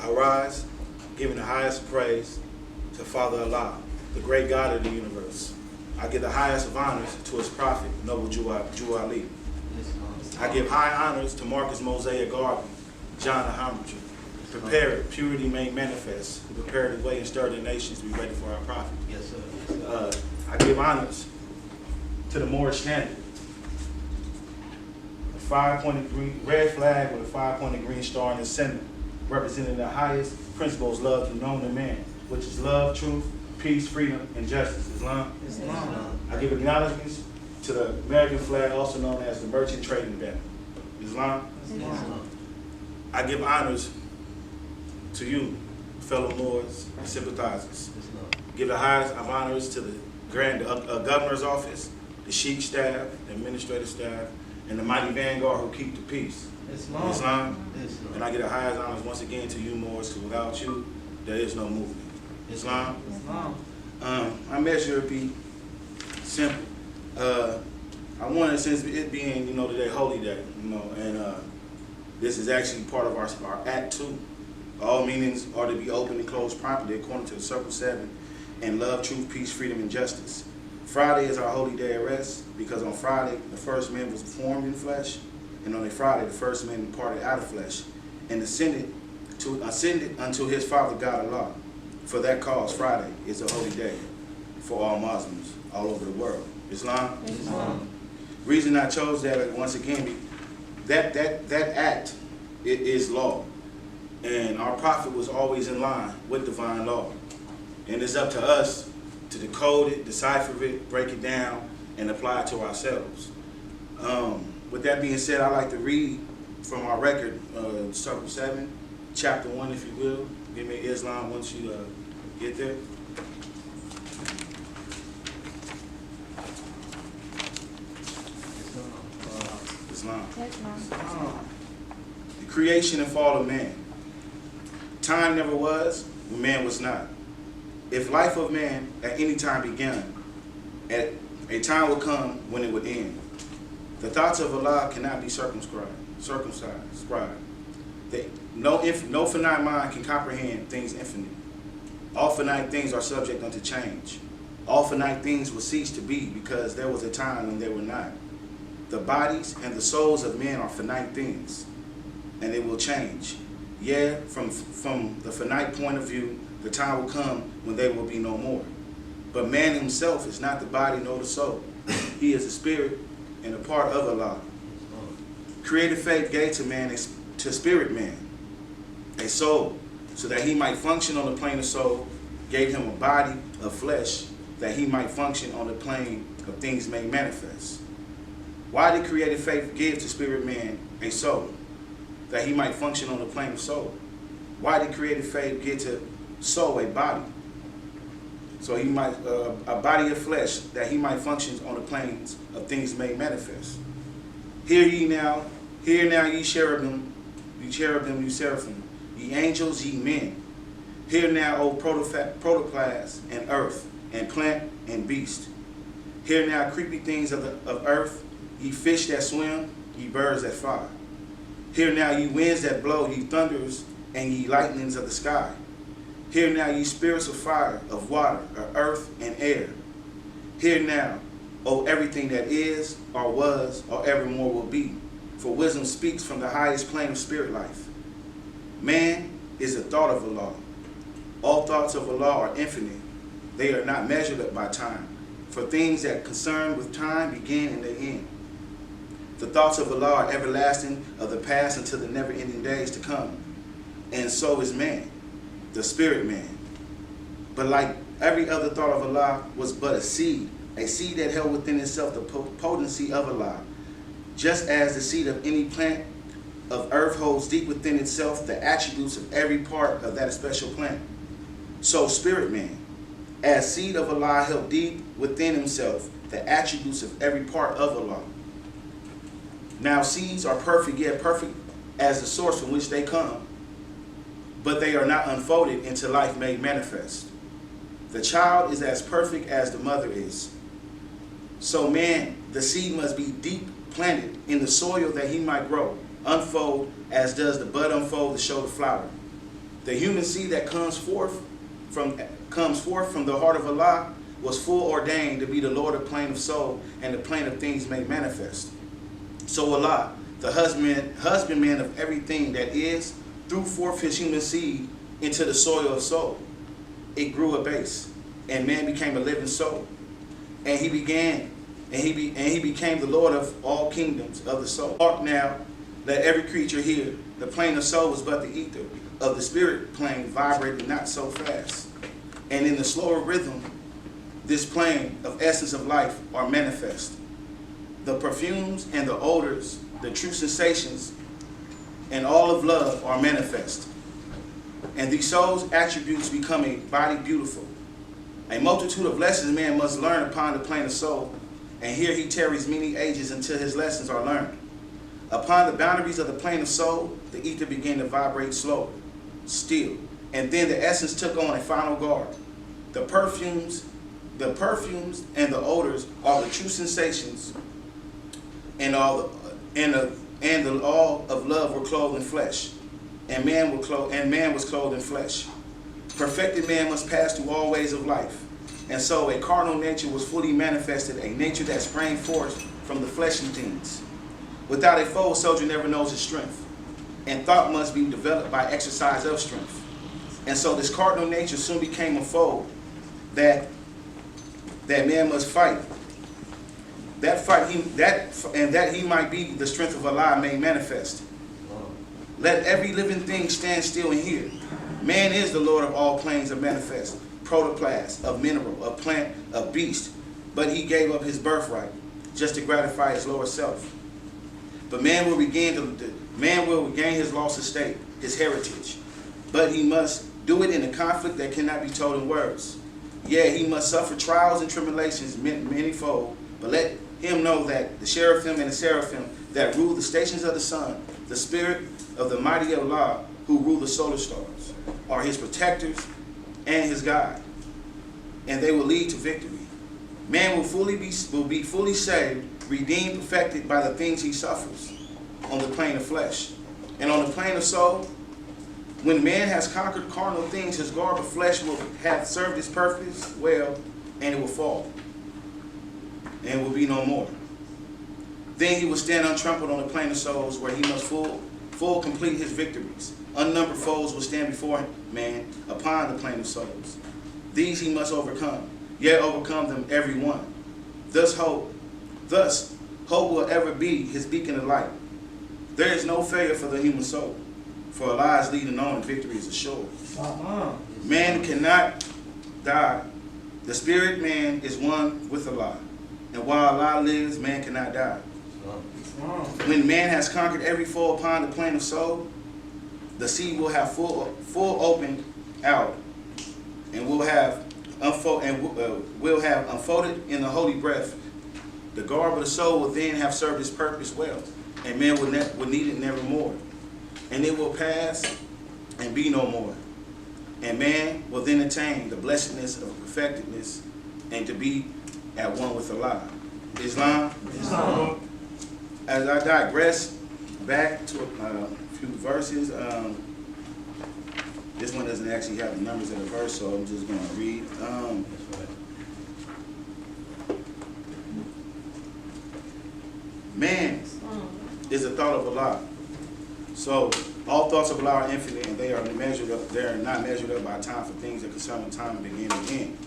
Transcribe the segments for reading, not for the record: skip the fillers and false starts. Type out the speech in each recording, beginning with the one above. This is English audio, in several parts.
I rise, giving the highest praise to Father Allah, the great God of the universe. I give the highest of honors to his prophet, Noble Jew Ali. I give high honors to Marcus Mosaic Garvey, John the Harbinger. Prepare it, purity made manifest. Prepare the way and stir the nations, be ready for our prophet. Yes, sir. I give honors to the Moorish standard. The 5-pointed green, red flag with a 5-pointed green star in the center, representing the highest principles love to known to man, which is love, truth, peace, freedom, and justice. Islam. I give acknowledgments to the American flag, also known as the merchant trading banner. Islam. I give honors to you, fellow Moors and sympathizers. Give the highest of honors to the governor's office, the sheikh staff, the administrative staff, and the mighty vanguard who keep the peace. Islam. And I give the highest honors once again to you, Moors, because without you, there is no movement. Islam. I measure it be simple. I wanted, since it being, today Holy Day, and this is actually part of our Act 2. All meanings are to be open and closed properly according to the Circle 7 and love, truth, peace, freedom, and justice. Friday is our holy day of rest because on Friday the first man was formed in flesh, and on a Friday the first man departed out of flesh and ascended unto his Father God Allah. For that cause, Friday is a holy day for all Muslims all over the world. Islam? Reason I chose that, once again, that act, it is law. And our prophet was always in line with divine law. And it's up to us to decode it, decipher it, break it down, and apply it to ourselves. With that being said, I'd like to read from our record, Circle 7, Chapter 1, if you will. Give me Islam once you get there. Islam. The creation and fall of man. Time never was when man was not. If life of man at any time began, at a time would come when it would end. The thoughts of Allah cannot be circumscribed. No finite mind can comprehend things infinite. All finite things are subject unto change. All finite things will cease to be because there was a time when they were not. The bodies and the souls of men are finite things, and they will change. Yeah, from the finite point of view, the time will come when they will be no more. But man himself is not the body nor the soul. He is a spirit and a part of Allah. Creative faith gave to spirit man a soul, so that he might function on the plane of soul, gave him a body of flesh, that he might function on the plane of things made manifest. Why did creative faith give to spirit man a soul? That he might function on the plane of soul. Why did creative faith give to soul a body? So he might, a body of flesh, that he might function on the planes of things made manifest. Hear now, ye cherubim, you seraphim, ye angels, ye men. Hear now, O protoplasm and earth, and plant and beast. Hear now, creepy things of earth, ye fish that swim, ye birds that fly. Hear now, ye winds that blow, ye thunders, and ye lightnings of the sky. Hear now, ye spirits of fire, of water, of earth, and air. Hear now, O everything that is, or was, or evermore will be. For wisdom speaks from the highest plane of spirit life. Man is the thought of Allah. All thoughts of Allah are infinite. They are not measured up by time. For things that concern with time begin and they end. The thoughts of Allah are everlasting, of the past until the never-ending days to come. And so is man, the spirit man. But like every other thought of Allah was but a seed that held within itself the potency of Allah. Just as the seed of any plant of earth holds deep within itself the attributes of every part of that special plant. So spirit man, as seed of Allah, held deep within himself the attributes of every part of Allah. Now seeds are perfect, yet perfect as the source from which they come, but they are not unfolded into life made manifest. The child is as perfect as the mother is. So man, the seed must be deep planted in the soil that he might grow, unfold as does the bud unfold to show the flower. The human seed that comes forth from the heart of Allah was foreordained to be the Lord of plane of soul and the plane of things made manifest. So Allah, the husbandman of everything that is, threw forth his human seed into the soil of soul. It grew apace, and man became a living soul. And he became the Lord of all kingdoms of the soul. Hark now, let every creature hear. The plane of soul was but the ether of the spirit plane, vibrated not so fast. And in the slower rhythm, this plane of essence of life are manifest. The perfumes and the odors, the true sensations, and all of love are manifest. And these soul's attributes become a body beautiful. A multitude of lessons man must learn upon the plane of soul, and here he tarries many ages until his lessons are learned. Upon the boundaries of the plane of soul, the ether began to vibrate slow, still, and then the essence took on a final guard. The perfumes and the odors are the true sensations, and all of love were clothed in flesh, and man was clothed in flesh. Perfected man must pass through all ways of life, and so a carnal nature was fully manifested, a nature that sprang forth from the fleshly things. Without a foe, a soldier never knows his strength, and thought must be developed by exercise of strength. And so this cardinal nature soon became a foe that man must fight. That he might be the strength of Allah made manifest. Let every living thing stand still and hear. Man is the Lord of all planes of manifest, protoplasm, of mineral, of plant, of beast. But he gave up his birthright just to gratify his lower self. But man will regain his lost estate, his heritage. But he must do it in a conflict that cannot be told in words. Yeah, he must suffer trials and tribulations manyfold, but let him know that the cherubim and the seraphim that rule the stations of the sun, the spirit of the mighty Allah who rule the solar stars, are his protectors and his guide, and they will lead to victory. Man will be fully saved, redeemed, perfected by the things he suffers on the plane of flesh. And on the plane of soul, when man has conquered carnal things, his garb of flesh will have served its purpose well, and it will fall, and will be no more. Then he will stand untrampled on the plane of souls, where he must full complete his victories. Unnumbered foes will stand before man upon the plane of souls. These he must overcome, yet overcome them every one. Thus hope will ever be his beacon of light. There is no failure for the human soul, for Allah is leading on and victory is assured. Man cannot die. The spirit man is one with Allah, and while Allah lives, man cannot die. When man has conquered every foe upon the plane of soul, the sea will have full opened out, and will have unfolded in the holy breath. The garb of the soul will then have served its purpose well, and man will need it nevermore. And it will pass and be no more. And man will then attain the blessedness of perfectedness and to be at one with Allah. Islam. As I digress back to a few verses, this one doesn't actually have the numbers of the verse, so I'm just going to read. Man is the thought of Allah. So all thoughts of Allah are infinite, and they are not measured up by time for things that concern time and begin and end.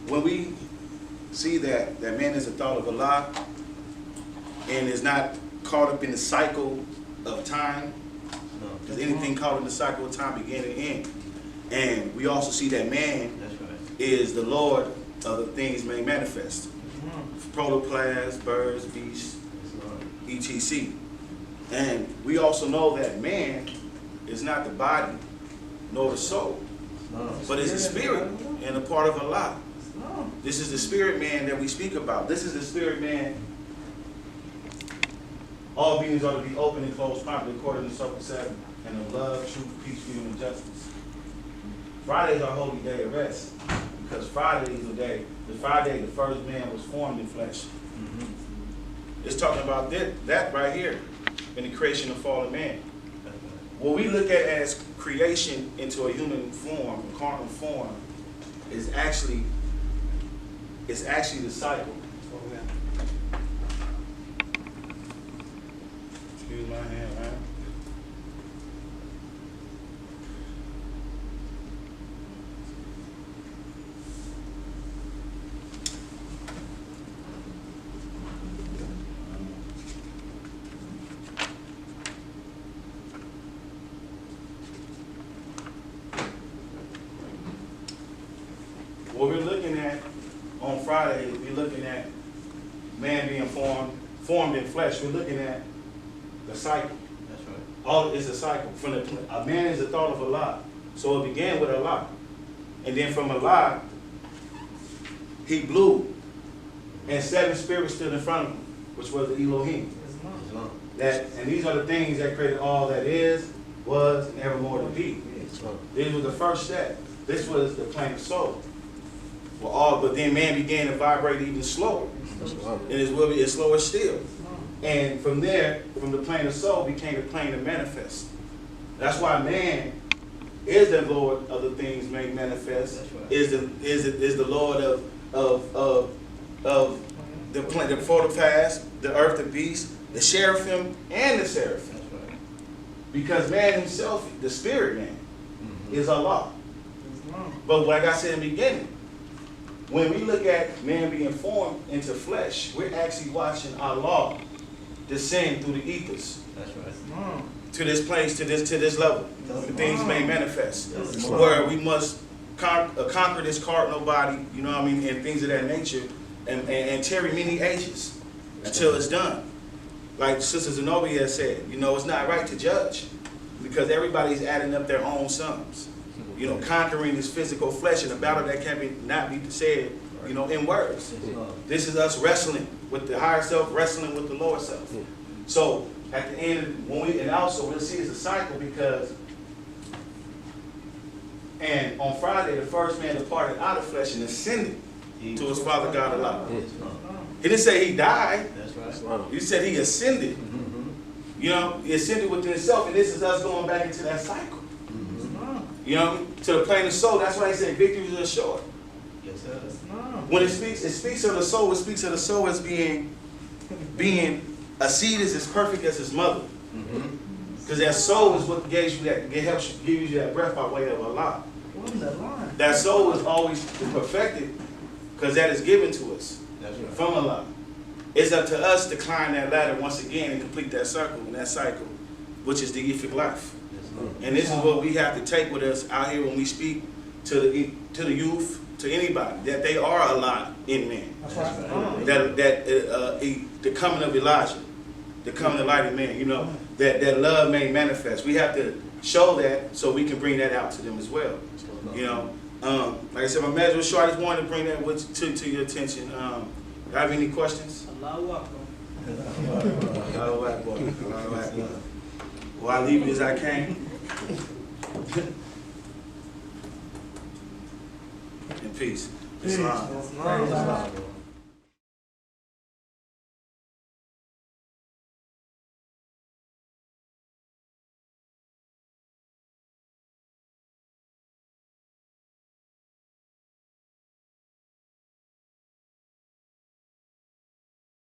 When we see that man is the thought of Allah and is not caught up in the cycle of time, because anything caught in the cycle of time begin and end. And we also see that man is the Lord of the things made manifest. Protoplasm, birds, beasts, etc. And we also know that man is not the body nor the soul, but is the spirit and a part of Allah. This is the spirit man that we speak about. This is the spirit man. All beings are to be open and closed properly according to Circle 7, and of love, truth, peace, freedom, and justice. Friday is our holy day of rest, because Friday is the Friday the first man was formed in flesh. It's talking about that right here in the creation of fallen man. what we look at as creation into a human form, a carnal form, is actually the cycle. Excuse my hand, right? What we're looking at on Friday, we're looking at man being formed in flesh. We're looking at the cycle. That's right. All is a cycle. A man is the thought of Allah. So it began with Allah. And then from Allah, he blew. And 7 spirits stood in front of him, which was the Elohim. Islam. And these are the things that created all that is, was, and evermore to be. This was the first step. This was the plane of soul. But then man began to vibrate even slower. And it will be slower still. And from there, from the plane of soul became the plane of manifest. That's why man is the Lord of the things made manifest. Right. Is the Lord of the plane, the photopaths, the earth, the beast, the seraphim, and the seraphim. That's right. Because man himself, the spirit man, is Allah. But like I said in the beginning, when we look at man being formed into flesh, we're actually watching Allah descend through the ethers. That's right. To this place, to this level. The things may manifest. That's Where we must conquer this cardinal body, you know what I mean, and things of that nature, and tarry many ages until it's done. Like Sister Zenobia said, you know, it's not right to judge because everybody's adding up their own sums. You know, conquering this physical flesh in a battle that not be said, you know, in words. This is us wrestling with the higher self, wrestling with the lower self. So at the end, and also we'll see it's a cycle because, and on Friday, the first man departed out of flesh and ascended to his Father God Allah. He didn't say he died. That's right. He said he ascended. You know, he ascended within himself, and this is us going back into that cycle. You know, to the plane of soul. That's why he said victory is assured. Yes, sir. When it speaks of the soul. It speaks of the soul as being a seed is as perfect as his mother. Because that soul is what gives you that, helps you, gives you that breath by way of Allah. That soul is always perfected because that is given to us. That's right. From Allah. It's up to us to climb that ladder once again and complete that circle and that cycle, which is the Ific life. And this is what we have to take with us out here when we speak to the youth, to anybody, that they are Allah in man. The coming of Elijah, the coming of light of man, you know, that love may manifest. We have to show that so we can bring that out to them as well. You know, like I said, my message was short. I just wanted to bring that to your attention. Have any questions? Allahu Akbar. Allahu Akbar. Allahu Akbar. Well, I leave it as I came. In peace. Islam. Islam.